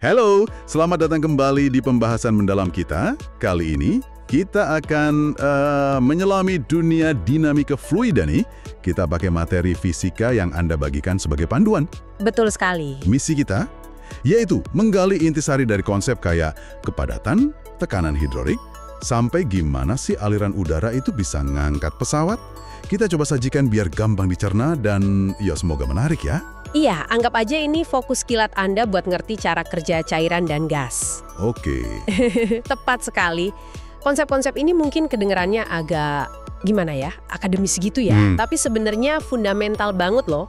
Halo, selamat datang kembali di pembahasan mendalam kita. Kali ini kita akan menyelami dunia dinamika fluida nih. Kita pakai materi fisika yang Anda bagikan sebagai panduan. Betul sekali. Misi kita yaitu menggali intisari dari konsep kayak kepadatan, tekanan hidrolik, sampai gimana sih aliran udara itu bisa ngangkat pesawat. Kita coba sajikan biar gampang dicerna dan ya semoga menarik ya. Iya, anggap aja ini fokus kilat Anda buat ngerti cara kerja cairan dan gas. Oke. Tepat sekali. Konsep-konsep ini mungkin kedengerannya agak, gimana ya, akademis gitu ya. Tapi sebenarnya fundamental banget loh.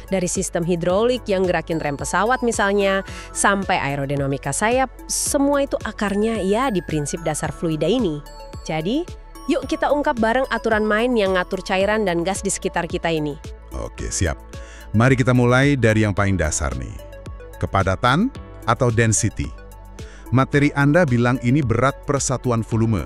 Dari sistem hidrolik yang gerakin rem pesawat misalnya, sampai aerodinamika sayap, semua itu akarnya ya di prinsip dasar fluida ini. Jadi, yuk kita ungkap bareng aturan main yang ngatur cairan dan gas di sekitar kita ini. Oke, siap. Mari kita mulai dari yang paling dasar nih. Kepadatan atau density. Materi Anda bilang ini berat per satuan volume.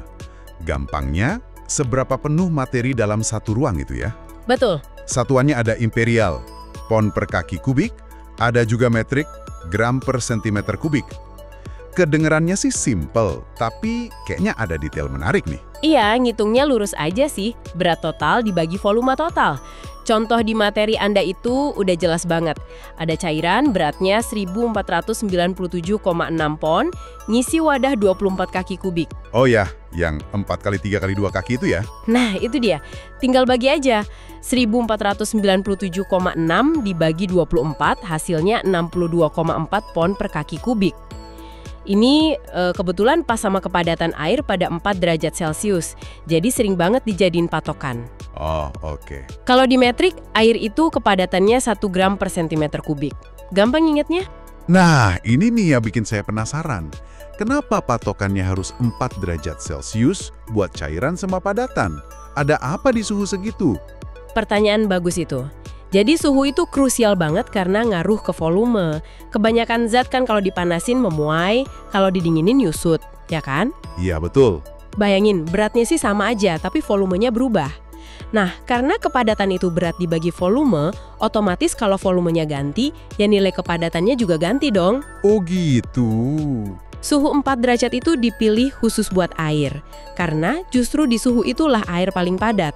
Gampangnya, seberapa penuh materi dalam satu ruang itu ya? Betul. Satuannya ada imperial, pon per kaki kubik, ada juga metrik, gram per sentimeter kubik. Kedengerannya sih simple, tapi kayaknya ada detail menarik nih. Iya, ngitungnya lurus aja sih. Berat total dibagi volume total. Contoh di materi Anda itu udah jelas banget. Ada cairan beratnya 1497,6 pon, ngisi wadah 24 kaki kubik. Oh ya, yang 4 kali 3 kali 2 kaki itu ya? Nah, itu dia. Tinggal bagi aja. 1497,6 dibagi 24, hasilnya 62,4 pon per kaki kubik. Ini kebetulan pas sama kepadatan air pada 4 derajat Celcius, jadi sering banget dijadiin patokan. Oh, oke. Kalau di metrik, air itu kepadatannya 1 gram per sentimeter kubik. Gampang ingetnya? Nah, ini nih yang bikin saya penasaran. Kenapa patokannya harus 4 derajat Celcius buat cairan sama padatan? Ada apa di suhu segitu? Pertanyaan bagus itu. Jadi suhu itu krusial banget karena ngaruh ke volume. Kebanyakan zat kan kalau dipanasin memuai, kalau didinginin nyusut, ya kan? Iya, betul. Bayangin, beratnya sih sama aja, tapi volumenya berubah. Nah, karena kepadatan itu berat dibagi volume, otomatis kalau volumenya ganti, ya nilai kepadatannya juga ganti dong. Oh gitu. Suhu 4 derajat itu dipilih khusus buat air, karena justru di suhu itulah air paling padat.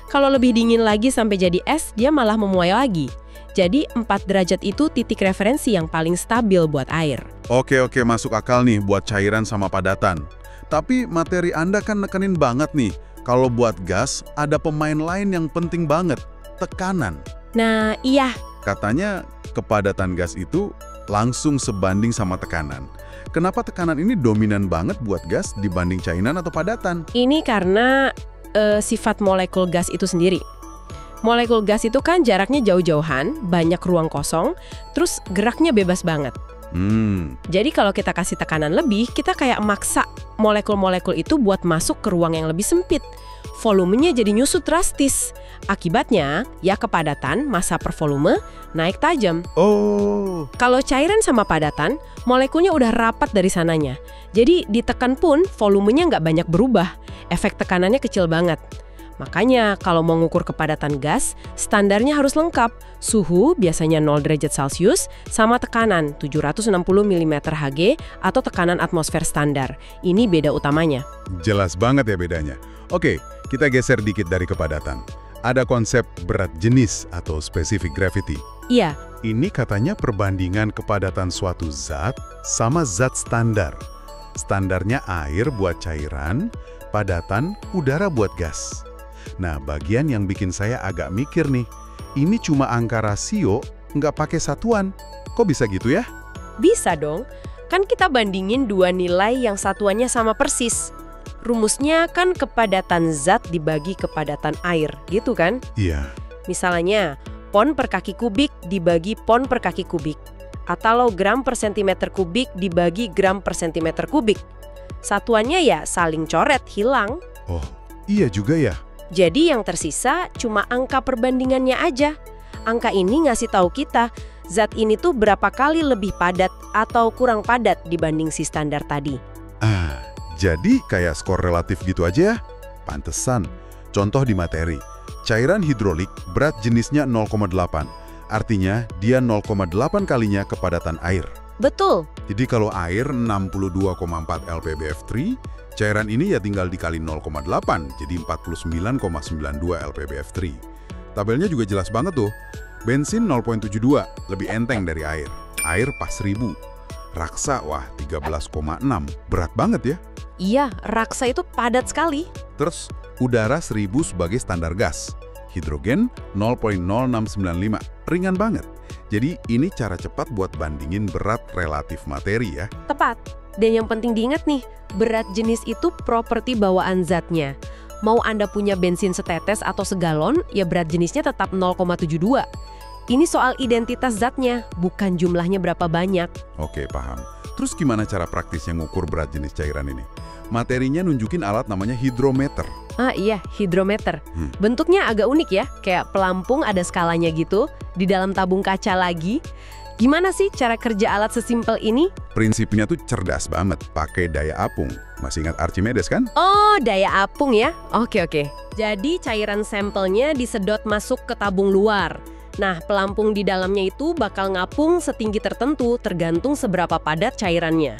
Kalau lebih dingin lagi sampai jadi es, dia malah memuai lagi. Jadi 4 derajat itu titik referensi yang paling stabil buat air. Oke, masuk akal nih buat cairan sama padatan. Tapi materi Anda kan nekenin banget nih. Kalau buat gas, ada pemain lain yang penting banget, tekanan. Nah, iya. Katanya kepadatan gas itu langsung sebanding sama tekanan. Kenapa tekanan ini dominan banget buat gas dibanding cairan atau padatan? Ini karena sifat molekul gas itu sendiri. Molekul gas itu kan jaraknya jauh-jauhan, banyak ruang kosong, terus geraknya bebas banget. Jadi kalau kita kasih tekanan lebih, kita kayak maksa molekul-molekul itu buat masuk ke ruang yang lebih sempit. Volumenya jadi nyusut drastis. Akibatnya, ya kepadatan, massa per volume, naik tajam. Oh. Kalau cairan sama padatan, molekulnya udah rapat dari sananya. Jadi ditekan pun volumenya nggak banyak berubah. Efek tekanannya kecil banget. Makanya kalau mau ngukur kepadatan gas, standarnya harus lengkap. Suhu biasanya 0 derajat Celcius sama tekanan 760 mm Hg atau tekanan atmosfer standar. Ini beda utamanya. Jelas banget ya bedanya. Oke, kita geser dikit dari kepadatan. Ada konsep berat jenis atau specific gravity. Iya. Ini katanya perbandingan kepadatan suatu zat sama zat standar. Standarnya air buat cairan, padatan udara buat gas. Nah, bagian yang bikin saya agak mikir nih, ini cuma angka rasio, nggak pakai satuan. Kok bisa gitu ya? Bisa dong. Kan kita bandingin dua nilai yang satuannya sama persis. Rumusnya kan kepadatan zat dibagi kepadatan air, gitu kan? Iya. Misalnya, pon per kaki kubik dibagi pon per kaki kubik. Atau gram per sentimeter kubik dibagi gram per sentimeter kubik. Satuannya ya saling coret, hilang. Oh, iya juga ya. Jadi yang tersisa cuma angka perbandingannya aja. Angka ini ngasih tahu kita, zat ini tuh berapa kali lebih padat atau kurang padat dibanding si standar tadi. Jadi kayak skor relatif gitu aja ya? Pantesan. Contoh di materi, cairan hidrolik berat jenisnya 0,8. Artinya dia 0,8 kalinya kepadatan air. Betul. Jadi kalau air 62,4 lpbf3, cairan ini ya tinggal dikali 0,8, jadi 49,92 lpbf3. Tabelnya juga jelas banget tuh. Bensin 0,72, lebih enteng dari air. Air pas 1000. Raksa, wah 13,6. Berat banget ya. Iya, raksa itu padat sekali. Terus, udara 1000 sebagai standar gas. Hidrogen 0,0695. Ringan banget. Jadi ini cara cepat buat bandingin berat relatif materi ya. Tepat. Dan yang penting diingat nih, berat jenis itu properti bawaan zatnya. Mau Anda punya bensin setetes atau segalon, ya berat jenisnya tetap 0,72. Ini soal identitas zatnya, bukan jumlahnya berapa banyak. Oke, paham. Terus gimana cara praktisnya ngukur berat jenis cairan ini? Materinya nunjukin alat namanya hidrometer. Ah iya, hidrometer. Bentuknya agak unik ya, kayak pelampung ada skalanya gitu, di dalam tabung kaca lagi. Gimana sih cara kerja alat sesimpel ini? Prinsipnya tuh cerdas banget, pakai daya apung. Masih ingat Archimedes kan? Oh, daya apung ya? Oke. Jadi cairan sampelnya disedot masuk ke tabung luar. Nah, pelampung di dalamnya itu bakal ngapung setinggi tertentu tergantung seberapa padat cairannya.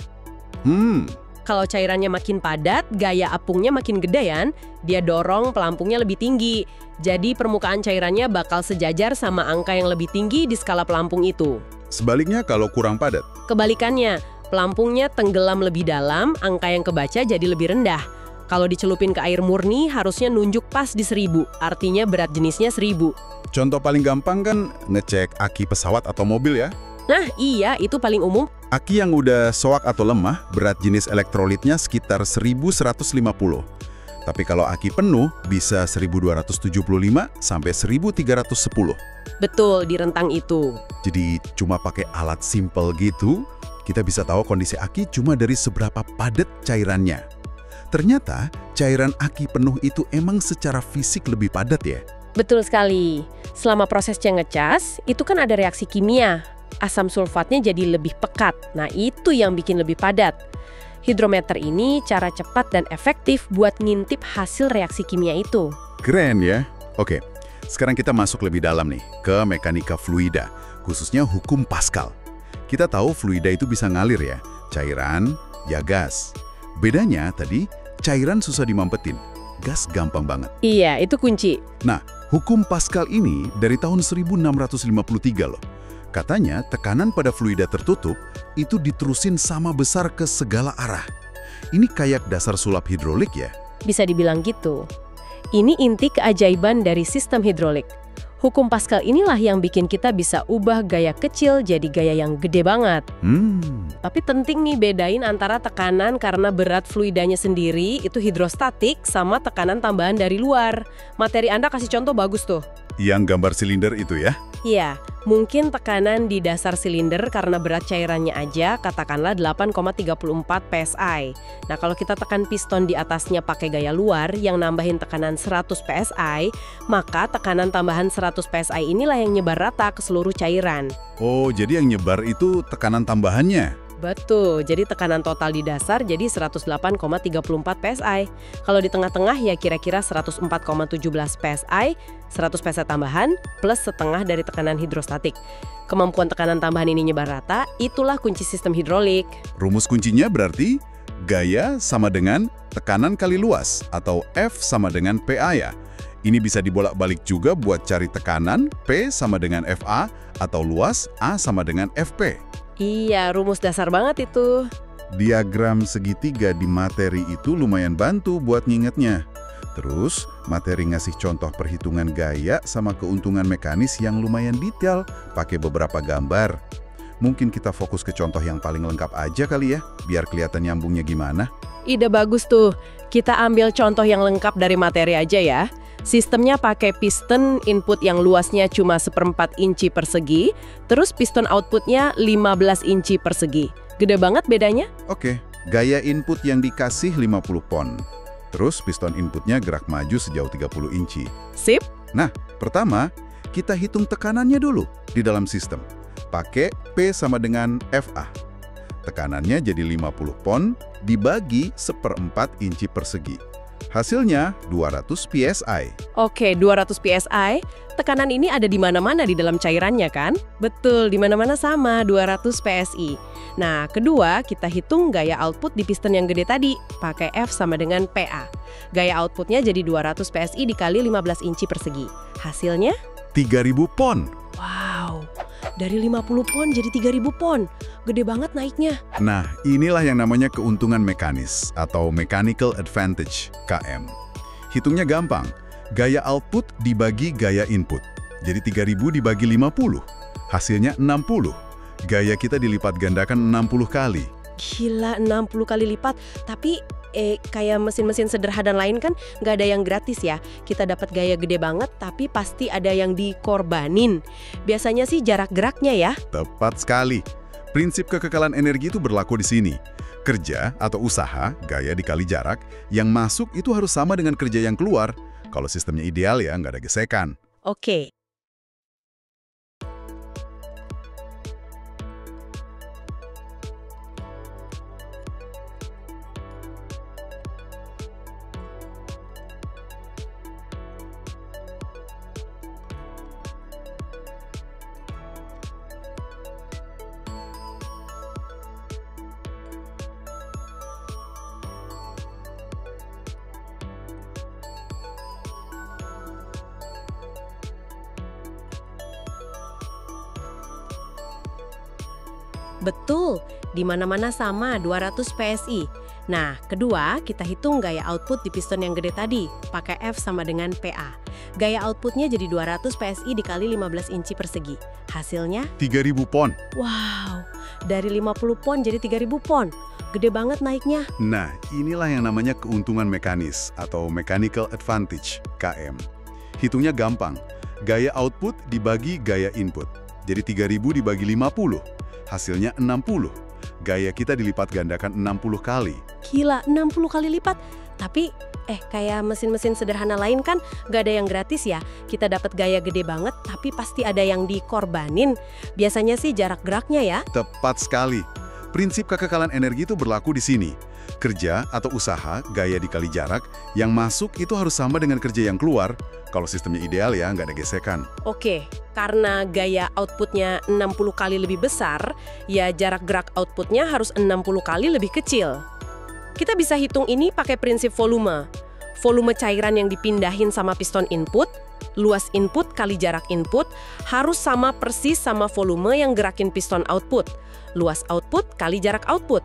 Kalau cairannya makin padat, gaya apungnya makin gedean, dia dorong pelampungnya lebih tinggi. Jadi permukaan cairannya bakal sejajar sama angka yang lebih tinggi di skala pelampung itu. Sebaliknya kalau kurang padat? Kebalikannya, pelampungnya tenggelam lebih dalam, angka yang kebaca jadi lebih rendah. Kalau dicelupin ke air murni, harusnya nunjuk pas di 1000, artinya berat jenisnya 1000. Contoh paling gampang kan ngecek aki pesawat atau mobil ya? Nah iya, itu paling umum. Aki yang udah soak atau lemah, berat jenis elektrolitnya sekitar 1150. Tapi kalau aki penuh, bisa 1275 sampai 1310. Betul, di rentang itu. Jadi cuma pakai alat simple gitu, kita bisa tahu kondisi aki cuma dari seberapa padat cairannya. Ternyata cairan aki penuh itu emang secara fisik lebih padat ya? Betul sekali. Selama prosesnya ngecas, itu kan ada reaksi kimia. Asam sulfatnya jadi lebih pekat. Nah, itu yang bikin lebih padat. Hidrometer ini cara cepat dan efektif buat ngintip hasil reaksi kimia itu. Keren ya? Oke, sekarang kita masuk lebih dalam nih ke mekanika fluida, khususnya hukum Pascal. Kita tahu fluida itu bisa ngalir ya, cairan, ya gas. Bedanya tadi, cairan susah dimampetin, gas gampang banget. Iya, itu kunci. Nah, hukum Pascal ini dari tahun 1653 loh. Katanya tekanan pada fluida tertutup itu diterusin sama besar ke segala arah. Ini kayak dasar sulap hidrolik ya? Bisa dibilang gitu. Ini inti keajaiban dari sistem hidrolik. Hukum Pascal inilah yang bikin kita bisa ubah gaya kecil jadi gaya yang gede banget. Tapi penting nih bedain antara tekanan karena berat fluidanya sendiri itu hidrostatik sama tekanan tambahan dari luar. Materi Anda kasih contoh bagus tuh. Yang gambar silinder itu ya? Iya, mungkin tekanan di dasar silinder karena berat cairannya aja katakanlah 8,34 psi. Nah, kalau kita tekan piston di atasnya pakai gaya luar yang nambahin tekanan 100 psi, maka tekanan tambahan 100 psi inilah yang nyebar rata ke seluruh cairan. Oh, jadi yang nyebar itu tekanan tambahannya? Betul, jadi tekanan total di dasar jadi 108,34 psi. Kalau di tengah-tengah ya kira-kira 104,17 psi, 100 psi tambahan plus setengah dari tekanan hidrostatik. Kemampuan tekanan tambahan ini nyebar rata, itulah kunci sistem hidrolik. Rumus kuncinya berarti gaya sama dengan tekanan kali luas atau F sama dengan PA ya. Ini bisa dibolak-balik juga buat cari tekanan P sama dengan FA atau luas A sama dengan FP. Iya, rumus dasar banget itu. Diagram segitiga di materi itu lumayan bantu buat ngingetnya. Terus, materi ngasih contoh perhitungan gaya sama keuntungan mekanis yang lumayan detail, pakai beberapa gambar. Mungkin kita fokus ke contoh yang paling lengkap aja kali ya, biar kelihatan nyambungnya gimana. Ide bagus tuh. Kita ambil contoh yang lengkap dari materi aja ya. Sistemnya pakai piston input yang luasnya cuma 1/4 inci persegi, terus piston outputnya 15 inci persegi. Gede banget bedanya? Oke, gaya input yang dikasih 50 pon. Terus piston inputnya gerak maju sejauh 30 inci. Sip. Nah, pertama, kita hitung tekanannya dulu di dalam sistem. Pakai P sama dengan FA. Tekanannya jadi 50 pon dibagi 1/4 inci persegi. Hasilnya 200 psi. Oke, 200 psi. Tekanan ini ada di mana-mana di dalam cairannya kan? Betul, di mana-mana sama 200 psi. Nah, kedua, kita hitung gaya output di piston yang gede tadi, pakai F sama dengan PA. Gaya outputnya jadi 200 psi dikali 15 inci persegi. Hasilnya? 3000 pon. Wow, dari 50 pon jadi 3000 pon. Gede banget naiknya. Nah, inilah yang namanya keuntungan mekanis atau mechanical advantage, KM. Hitungnya gampang. Gaya output dibagi gaya input. Jadi 3000 dibagi 50. Hasilnya 60. Gaya kita dilipat gandakan 60 kali. Gila, 60 kali lipat. Tapi kayak mesin-mesin sederhana lain kan nggak ada yang gratis ya. Kita dapat gaya gede banget, tapi pasti ada yang dikorbanin. Biasanya sih jarak geraknya ya. Tepat sekali. Prinsip kekekalan energi itu berlaku di sini. Kerja atau usaha, gaya dikali jarak, yang masuk itu harus sama dengan kerja yang keluar. Kalau sistemnya ideal ya, nggak ada gesekan. Oke. Betul, di mana-mana sama 200 psi. Nah, kedua, kita hitung gaya output di piston yang gede tadi, pakai F sama dengan PA. Gaya outputnya jadi 200 psi dikali 15 inci persegi. Hasilnya? 3000 pon. Wow, dari 50 pon jadi 3000 pon. Gede banget naiknya. Nah, inilah yang namanya keuntungan mekanis atau mechanical advantage, KM. Hitungnya gampang. Gaya output dibagi gaya input. Jadi 3000 dibagi 50. Hasilnya 60. Gaya kita dilipat gandakan 60 kali. Gila, 60 kali lipat. Tapi, kayak mesin-mesin sederhana lain kan nggak ada yang gratis ya. Kita dapat gaya gede banget, tapi pasti ada yang dikorbanin. Biasanya sih jarak geraknya ya. Tepat sekali. Prinsip kekekalan energi itu berlaku di sini. Kerja atau usaha, gaya dikali jarak, yang masuk itu harus sama dengan kerja yang keluar. Kalau sistemnya ideal ya, nggak ada gesekan. Oke, karena gaya outputnya 60 kali lebih besar, ya jarak gerak outputnya harus 60 kali lebih kecil. Kita bisa hitung ini pakai prinsip volume. Volume cairan yang dipindahin sama piston input, luas input kali jarak input, harus sama persis sama volume yang gerakin piston output. Luas output kali jarak output.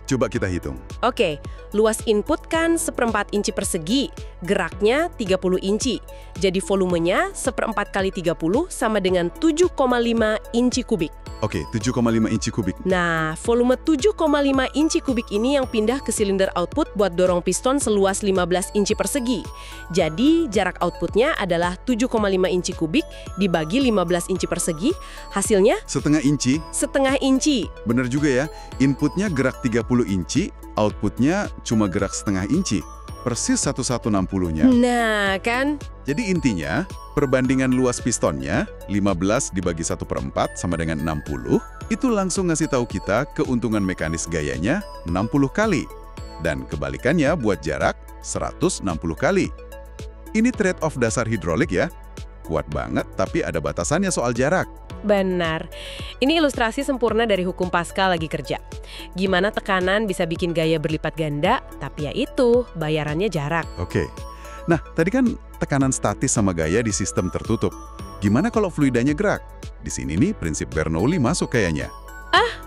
Coba kita hitung. Oke, luas input kan 1/4 inci persegi, geraknya 30 inci. Jadi volumenya 1/4 kali 30 sama dengan 7,5 inci kubik. Oke, 7,5 inci kubik. Nah, volume 7,5 inci kubik ini yang pindah ke silinder output buat dorong piston seluas 15 inci persegi. Jadi, jarak outputnya adalah 7,5 inci kubik dibagi 15 inci persegi, hasilnya? Setengah inci. Setengah inci. Bener juga ya, inputnya gerak 30 inci, outputnya cuma gerak setengah inci. Persis 1/160-nya. Nah, kan? Jadi intinya, perbandingan luas pistonnya, 15 dibagi 1/4 sama dengan 60, itu langsung ngasih tahu kita keuntungan mekanis gayanya 60 kali. Dan kebalikannya buat jarak 160 kali. Ini trade-off dasar hidrolik ya. Kuat banget, tapi ada batasannya soal jarak. Benar. Ini ilustrasi sempurna dari hukum Pascal lagi kerja. Gimana tekanan bisa bikin gaya berlipat ganda, tapi ya itu, bayarannya jarak. Oke. Nah, tadi kan tekanan statis sama gaya di sistem tertutup. Gimana kalau fluidanya gerak? Di sini nih prinsip Bernoulli masuk kayaknya.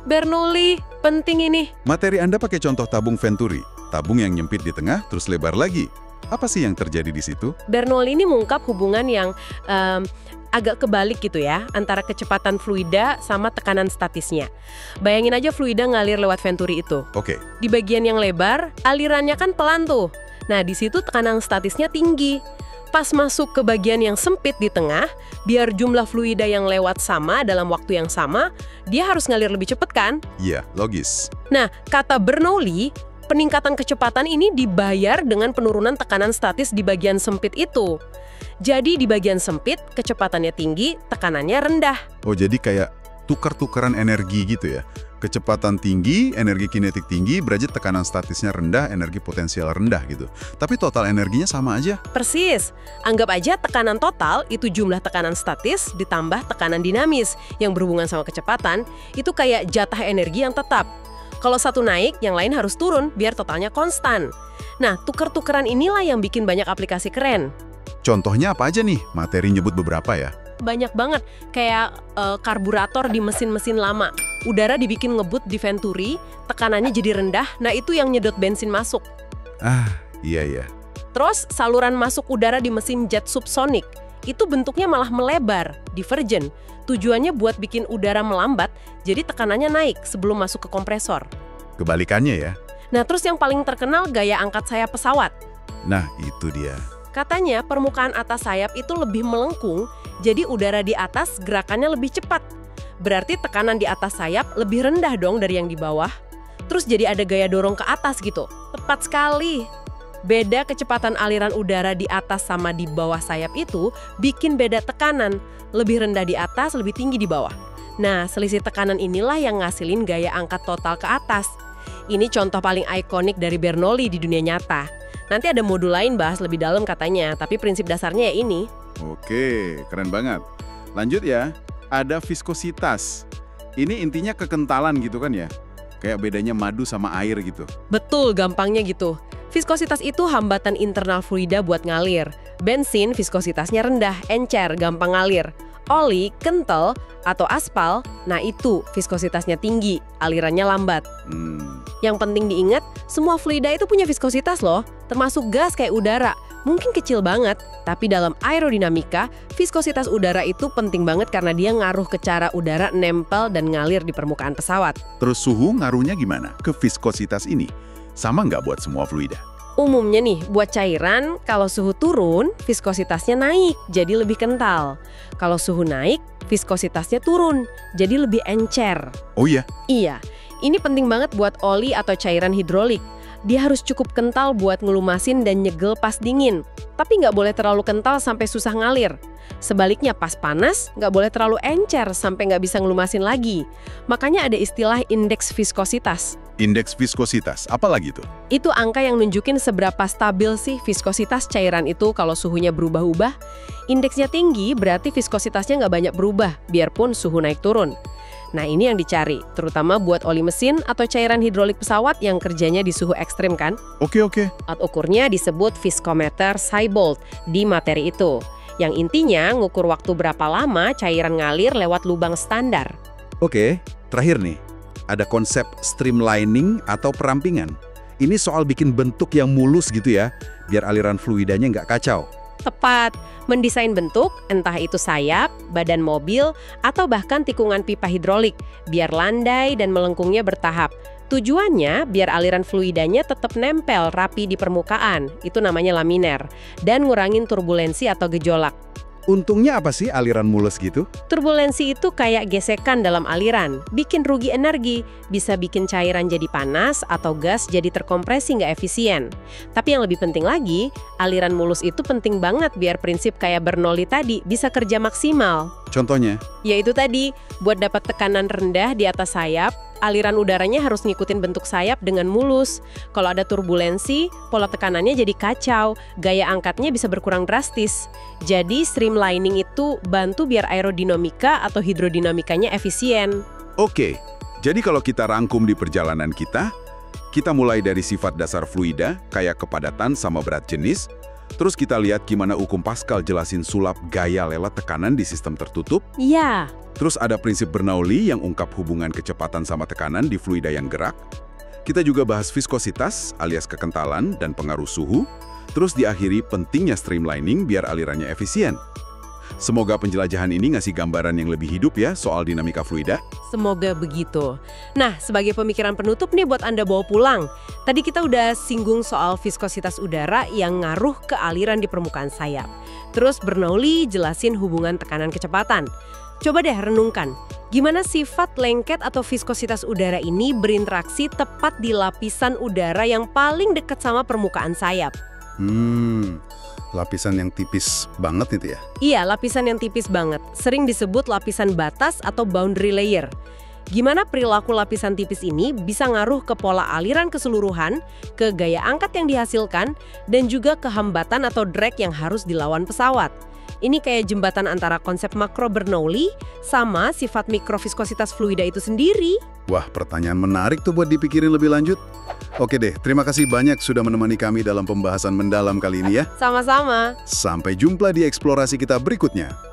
Bernoulli, penting ini. Materi Anda pakai contoh tabung Venturi. Tabung yang nyempit di tengah terus lebar lagi. Apa sih yang terjadi di situ? Bernoulli ini mengungkap hubungan yang agak kebalik gitu ya, antara kecepatan fluida sama tekanan statisnya. Bayangin aja fluida ngalir lewat Venturi itu. Oke. Di bagian yang lebar, alirannya kan pelan tuh. Nah, di situ tekanan statisnya tinggi. Pas masuk ke bagian yang sempit di tengah, biar jumlah fluida yang lewat sama dalam waktu yang sama, dia harus ngalir lebih cepat kan? Iya, logis. Nah, kata Bernoulli, peningkatan kecepatan ini dibayar dengan penurunan tekanan statis di bagian sempit itu. Jadi di bagian sempit, kecepatannya tinggi, tekanannya rendah. Oh, jadi kayak tukar-tukaran energi gitu ya. Kecepatan tinggi, energi kinetik tinggi, berarti tekanan statisnya rendah, energi potensial rendah gitu. Tapi total energinya sama aja. Persis. Anggap aja tekanan total itu jumlah tekanan statis ditambah tekanan dinamis yang berhubungan sama kecepatan, itu kayak jatah energi yang tetap. Kalau satu naik, yang lain harus turun biar totalnya konstan. Nah, tuker-tukeran inilah yang bikin banyak aplikasi keren. Contohnya apa aja nih? Materi nyebut beberapa ya. Banyak banget, kayak karburator di mesin-mesin lama. Udara dibikin ngebut di venturi, tekanannya jadi rendah, nah itu yang nyedot bensin masuk. Ah, iya. Terus saluran masuk udara di mesin jet subsonik, itu bentuknya malah melebar, divergen. Tujuannya buat bikin udara melambat, jadi tekanannya naik sebelum masuk ke kompresor. Kebalikannya ya. Nah terus yang paling terkenal gaya angkat sayap pesawat. Nah, itu dia. Katanya permukaan atas sayap itu lebih melengkung, jadi udara di atas gerakannya lebih cepat. Berarti tekanan di atas sayap lebih rendah dong dari yang di bawah. Terus jadi ada gaya dorong ke atas gitu. Tepat sekali. Beda kecepatan aliran udara di atas sama di bawah sayap itu bikin beda tekanan. Lebih rendah di atas, lebih tinggi di bawah. Nah, selisih tekanan inilah yang ngasilin gaya angkat total ke atas. Ini contoh paling ikonik dari Bernoulli di dunia nyata. Nanti ada modul lain bahas lebih dalam katanya, tapi prinsip dasarnya ya ini. Oke, keren banget. Lanjut ya, ada viskositas. Ini intinya kekentalan gitu kan ya? Kayak bedanya madu sama air gitu. Betul, gampangnya gitu. Viskositas itu hambatan internal fluida buat ngalir. Bensin viskositasnya rendah, encer, gampang ngalir. Oli, kental, atau aspal, nah itu viskositasnya tinggi, alirannya lambat. Yang penting diingat, semua fluida itu punya viskositas loh, termasuk gas kayak udara. Mungkin kecil banget, tapi dalam aerodinamika, viskositas udara itu penting banget karena dia ngaruh ke cara udara nempel dan ngalir di permukaan pesawat. Terus suhu ngaruhnya gimana ke viskositas ini? Sama nggak buat semua fluida? Umumnya nih, buat cairan, kalau suhu turun, viskositasnya naik, jadi lebih kental. Kalau suhu naik, viskositasnya turun, jadi lebih encer. Oh iya? Iya, ini penting banget buat oli atau cairan hidrolik. Dia harus cukup kental buat ngelumasin dan nyegel pas dingin. Tapi nggak boleh terlalu kental sampai susah ngalir. Sebaliknya pas panas, nggak boleh terlalu encer sampai nggak bisa ngelumasin lagi. Makanya ada istilah indeks viskositas. Indeks viskositas, apa lagi tuh? Itu angka yang nunjukin seberapa stabil sih viskositas cairan itu kalau suhunya berubah-ubah. Indeksnya tinggi berarti viskositasnya nggak banyak berubah, biarpun suhu naik turun. Nah ini yang dicari, terutama buat oli mesin atau cairan hidrolik pesawat yang kerjanya di suhu ekstrim kan? Oke. Alat ukurnya disebut viskometer Siebold di materi itu. Yang intinya ngukur waktu berapa lama cairan ngalir lewat lubang standar. Oke, terakhir nih. Ada konsep streamlining atau perampingan. Ini soal bikin bentuk yang mulus gitu ya, biar aliran fluidanya nggak kacau. Tepat, mendesain bentuk, entah itu sayap, badan mobil, atau bahkan tikungan pipa hidrolik, biar landai dan melengkungnya bertahap. Tujuannya biar aliran fluidanya tetap nempel rapi di permukaan, itu namanya laminer, dan ngurangin turbulensi atau gejolak. Untungnya apa sih aliran mulus gitu? Turbulensi itu kayak gesekan dalam aliran, bikin rugi energi, bisa bikin cairan jadi panas atau gas jadi terkompresi nggak efisien. Tapi yang lebih penting lagi, aliran mulus itu penting banget biar prinsip kayak Bernoulli tadi bisa kerja maksimal. Contohnya? Yaitu tadi, buat dapat tekanan rendah di atas sayap, aliran udaranya harus ngikutin bentuk sayap dengan mulus. Kalau ada turbulensi, pola tekanannya jadi kacau, gaya angkatnya bisa berkurang drastis. Jadi streamlining itu bantu biar aerodinamika atau hidrodinamikanya efisien. Oke, jadi kalau kita rangkum di perjalanan kita mulai dari sifat dasar fluida, kayak kepadatan sama berat jenis, terus kita lihat gimana hukum Pascal jelasin sulap gaya lelat tekanan di sistem tertutup. Iya. Terus ada prinsip Bernoulli yang ungkap hubungan kecepatan sama tekanan di fluida yang gerak. Kita juga bahas viskositas alias kekentalan dan pengaruh suhu. Terus diakhiri pentingnya streamlining biar alirannya efisien. Semoga penjelajahan ini ngasih gambaran yang lebih hidup ya soal dinamika fluida. Semoga begitu. Nah, sebagai pemikiran penutup nih buat Anda bawa pulang. Tadi kita udah singgung soal viskositas udara yang ngaruh ke aliran di permukaan sayap. Terus Bernoulli jelasin hubungan tekanan kecepatan. Coba deh renungkan, gimana sifat lengket atau viskositas udara ini berinteraksi tepat di lapisan udara yang paling dekat sama permukaan sayap? Lapisan yang tipis banget itu ya? Iya, lapisan yang tipis banget. Sering disebut lapisan batas atau boundary layer. Gimana perilaku lapisan tipis ini bisa ngaruh ke pola aliran keseluruhan, ke gaya angkat yang dihasilkan, dan juga ke hambatan atau drag yang harus dilawan pesawat. Ini kayak jembatan antara konsep makro Bernoulli sama sifat mikroviskositas fluida itu sendiri. Wah, pertanyaan menarik tuh buat dipikirin lebih lanjut. Oke deh, terima kasih banyak sudah menemani kami dalam pembahasan mendalam kali ini ya. Sama-sama. Sampai jumpa di eksplorasi kita berikutnya.